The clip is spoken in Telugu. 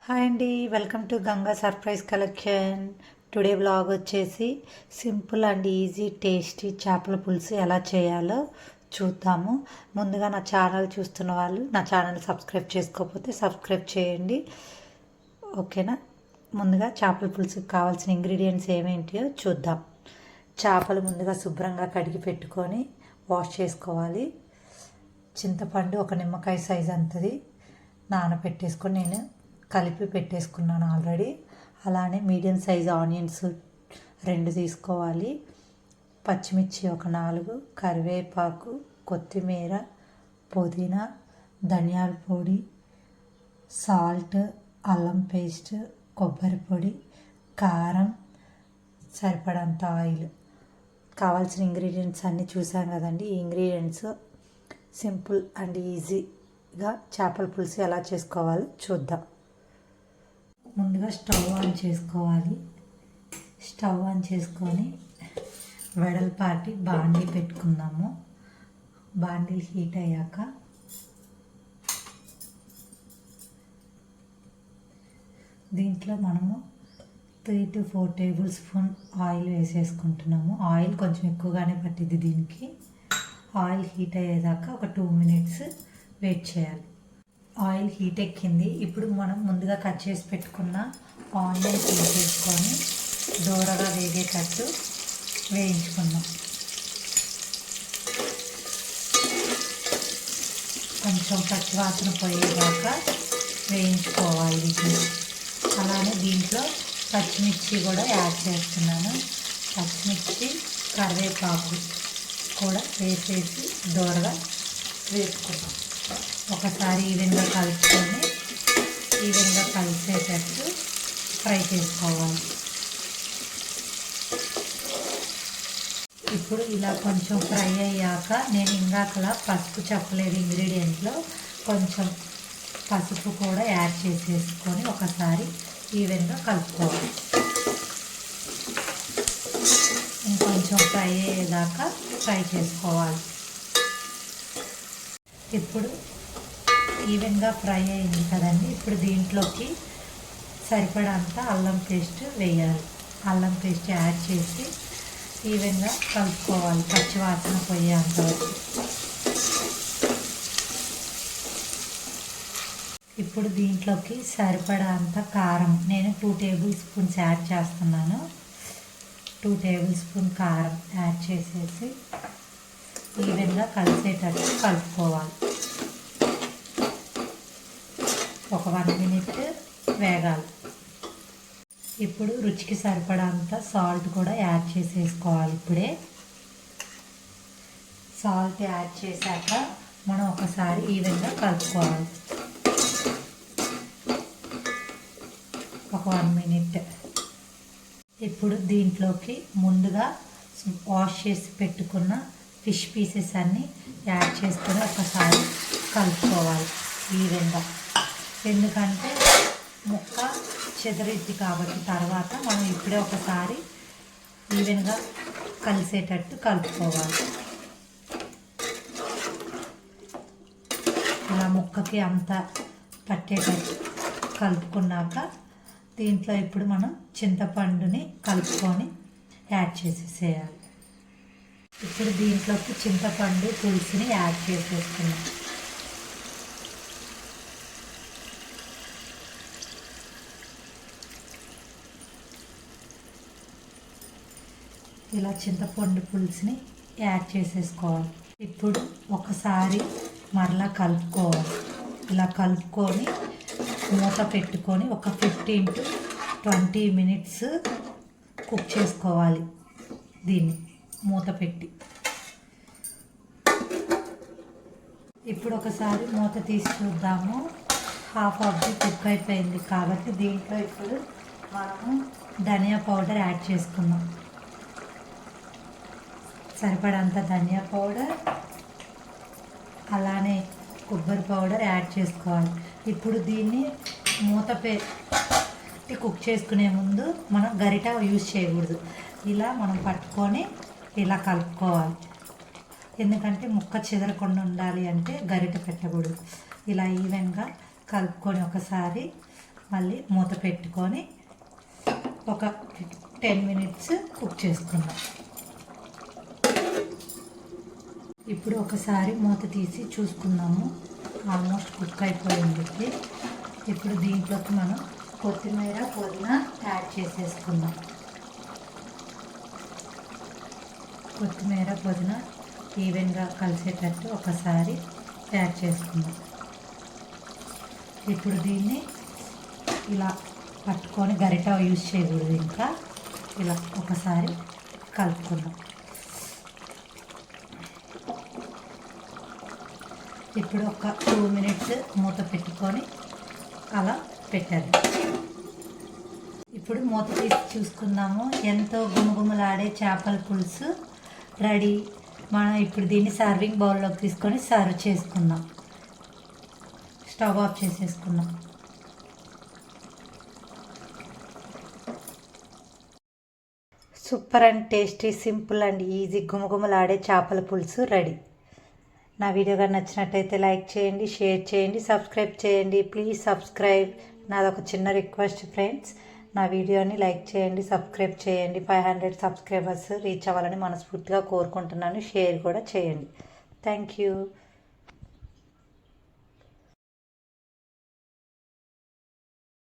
హాయ్ అండి, welcome to Ganga surprise collection. Today vlog వచ్చేసి సింపుల్ అండ్ ఈజీ టేస్టీ చేపల పులుసు ఎలా చేయాలో చూద్దాము. ముందుగా నా ఛానల్ చూస్తున్న వాళ్ళు నా ఛానల్ సబ్స్క్రైబ్ చేసుకోకపోతే సబ్స్క్రైబ్ చేయండి, ఓకేనా. ముందుగా చేపల పులుసుకి కావాల్సిన ఇంగ్రీడియంట్స్ ఏమేంటియో చూద్దాం. చేపలు ముందుగా శుభ్రంగా కడిగి పెట్టుకొని వాష్ చేసుకోవాలి. చింతపండు ఒక నిమ్మకాయ సైజ్ అంతది నానబెట్టేసుకొని నేను కలిపి పెట్టేసుకున్నాను ఆల్రెడీ. అలానే మీడియం సైజ్ ఆనియన్స్ 2 తీసుకోవాలి, పచ్చిమిర్చి ఒక 4, కరివేపాకు, కొత్తిమీర, పుదీనా, ధనియాల పొడి, సాల్ట్, అల్లం పేస్ట్, కొబ్బరి పొడి, కారం, సరిపడంత ఆయిల్. కావాల్సిన ఇంగ్రీడియంట్స్ అన్నీ చూసాం కదండి. ఈ ఇంగ్రీడియంట్స్ సింపుల్ అండ్ ఈజీగా చేపల పులుసు ఎలా చేసుకోవాలో చూద్దాం. ముందుగా స్టవ్ ఆన్ చేసుకోవాలి. స్టవ్ ఆన్ చేసుకొని వెడల్పాటి బాండీ పెట్టుకుందాము. బాండీ హీట్ అయ్యాక దీంట్లో మనము 3 to 4 టేబుల్ స్పూన్ ఆయిల్ వేసేసుకుంటున్నాము. ఆయిల్ కొంచెం ఎక్కువగానే పట్టింది దీనికి. ఆయిల్ హీట్ అయ్యేదాకా ఒక 2 minutes వెయిట్ చేయాలి. ఆయిల్ హీట్ ఎక్కింది. ఇప్పుడు మనం ముందుగా కట్ చేసి పెట్టుకున్న ఆనియన్స్ వేసేసుకొని దూరగా వేగేటట్టు వేయించుకుందాం. కొంచెం పచ్చివాసన పోయేదాకా వేయించుకోవాలి వీటిని. అలానే దీంట్లో పచ్చిమిర్చి కూడా యాడ్ చేస్తున్నాను. పచ్చిమిర్చి, కరివేపాకు కూడా వేసేసి దూరగా వేసుకుందాం. ఒకసారి ఈవెన్గా కలుపుకొని ఈవెన్గా కలిసేటట్టు ఫ్రై చేసుకోవాలి. ఇప్పుడు ఇలా కొంచెం ఫ్రై అయ్యాక నేను ఇందాకలా పసుపు చెప్పలేదు, ఇంగ్రీడియంట్లో కొంచెం పసుపు కూడా యాడ్ చేసేసుకొని ఒకసారి ఈవెన్గా కలుపుకోవాలి. ఇంకొంచెం ఫ్రై అయ్యేదాకా ఫ్రై చేసుకోవాలి. ఇప్పుడు ఈవెన్గా ఫ్రై అయింది కదండి. ఇప్పుడు దీంట్లోకి సరిపడంత అల్లం పేస్ట్ వేయాలి. అల్లం పేస్ట్ యాడ్ చేసి ఈవెన్గా కలుపుకోవాలి పచ్చివాసన పోయేంతవరకు. ఇప్పుడు దీంట్లోకి సరిపడంత కారం నేను 2 టేబుల్ స్పూన్స్ యాడ్ చేస్తున్నాను. 2 టేబుల్ స్పూన్ కారం యాడ్ చేసేసి ఈవెన్గా కలిసేటట్టు కలుపుకోవాలి. ఒక 1 minute వేగాలి. ఇప్పుడు రుచికి సరిపడంత సాల్ట్ కూడా యాడ్ చేసేసుకోవాలి. ఇప్పుడే సాల్ట్ యాడ్ చేశాక మనం ఒకసారి ఈవెన్గా కలుపుకోవాలి. ఒక 1 minute. ఇప్పుడు దీంట్లోకి ముందుగా వాష్ చేసి పెట్టుకున్న ఫిష్ పీసెస్ అన్నీ యాడ్ చేసుకొని ఒకసారి కలుపుకోవాలి ఈవెన్గా. ఎందుకంటే ముక్క చెదరిద్ది కాబట్టి తర్వాత మనం ఇప్పుడే ఒకసారి ఈవెన్గా కలిసేటట్టు కలుపుకోవాలి. ఇలా ముక్కకి అంతా పట్టేటట్టు కలుపుకున్నాక దీంట్లో ఇప్పుడు మనం చింతపండుని కలుపుకొని యాడ్ చేసేసేయాలి. ఇప్పుడు దీంట్లోకి చింతపండు పులుసుని యాడ్ చేసేసుకున్నాం. ఇలా చింతపండు పులుసుని యాడ్ చేసేసుకోవాలి. ఇప్పుడు ఒకసారి మరలా కలుపుకోవాలి. ఇలా కలుపుకొని మూత పెట్టుకొని ఒక 15 to 20 minutes కుక్ చేసుకోవాలి. దీన్ని మూత పెట్టి ఇప్పుడు ఒకసారి మూత తీసి చూద్దాము. హాఫ్ ఆఫ్ ది కుక్ అయిపోయింది కాబట్టి దీంట్లో ఇప్పుడు మనము ధనియా పౌడర్ యాడ్ చేసుకుందాం. సరిపడంత ధనియా పౌడర్ అలానే కొబ్బరి పౌడర్ యాడ్ చేసుకోవాలి. ఇప్పుడు దీన్ని మూత పెట్టి కుక్ చేసుకునే ముందు మనం గరిట యూజ్ చేయకూడదు. ఇలా మనం పట్టుకొని ఇలా కలుపుకోవాలి. ఎందుకంటే ముక్క చెదరకుండా ఉండాలి అంటే గరిట పెట్టకూడదు. ఇలా ఈవెన్గా కలుపుకొని ఒకసారి మళ్ళీ మూత పెట్టుకొని ఒక 10 మినిట్స్ కుక్ చేసుకుందాం. ఇప్పుడు ఒకసారి మూత తీసి చూసుకుందాము. ఆల్మోస్ట్ కుక్ అయిపోయింది. ఇప్పుడు దీంట్లోకి మనం కొత్తిమీర పుదీనా యాడ్ చేసేసుకుందాం. కొత్తిమీర పుదీనా ఈవెన్గా కలిసేటట్టు ఒకసారి యాడ్ చేసుకుందాం. ఇప్పుడు దీన్ని ఇలా పట్టుకొని గరిట యూజ్ చేయకూడదు, ఇంకా ఇలా ఒకసారి కలుపుకుందాం. ఇప్పుడు ఒక 2 మినిట్స్ మూత పెట్టుకొని అలా పెట్టేద్దాం. ఇప్పుడు మూత తీసి చూసుకుందాము. ఎంతో గుమగుమలాడే చేపల పులుసు రెడీ. మనం ఇప్పుడు దీన్ని సర్వింగ్ బౌల్లోకి తీసుకొని సర్వ్ చేసుకుందాం. స్టవ్ ఆఫ్ చేసేసుకుందాం. Super and tasty, simple and easy గుమగుమలాడే చేపల పులుసు రెడీ. నా వీడియో కానీ నచ్చినట్టయితే లైక్ చేయండి, షేర్ చేయండి, సబ్స్క్రైబ్ చేయండి. Please subscribe. నాదొక చిన్న రిక్వెస్ట్ ఫ్రెండ్స్, నా వీడియోని లైక్ చేయండి, సబ్స్క్రైబ్ చేయండి. 500 సబ్స్క్రైబర్స్ రీచ్ అవ్వాలని మనస్ఫూర్తిగా కోరుకుంటున్నాను. షేర్ కూడా చేయండి. Thank you.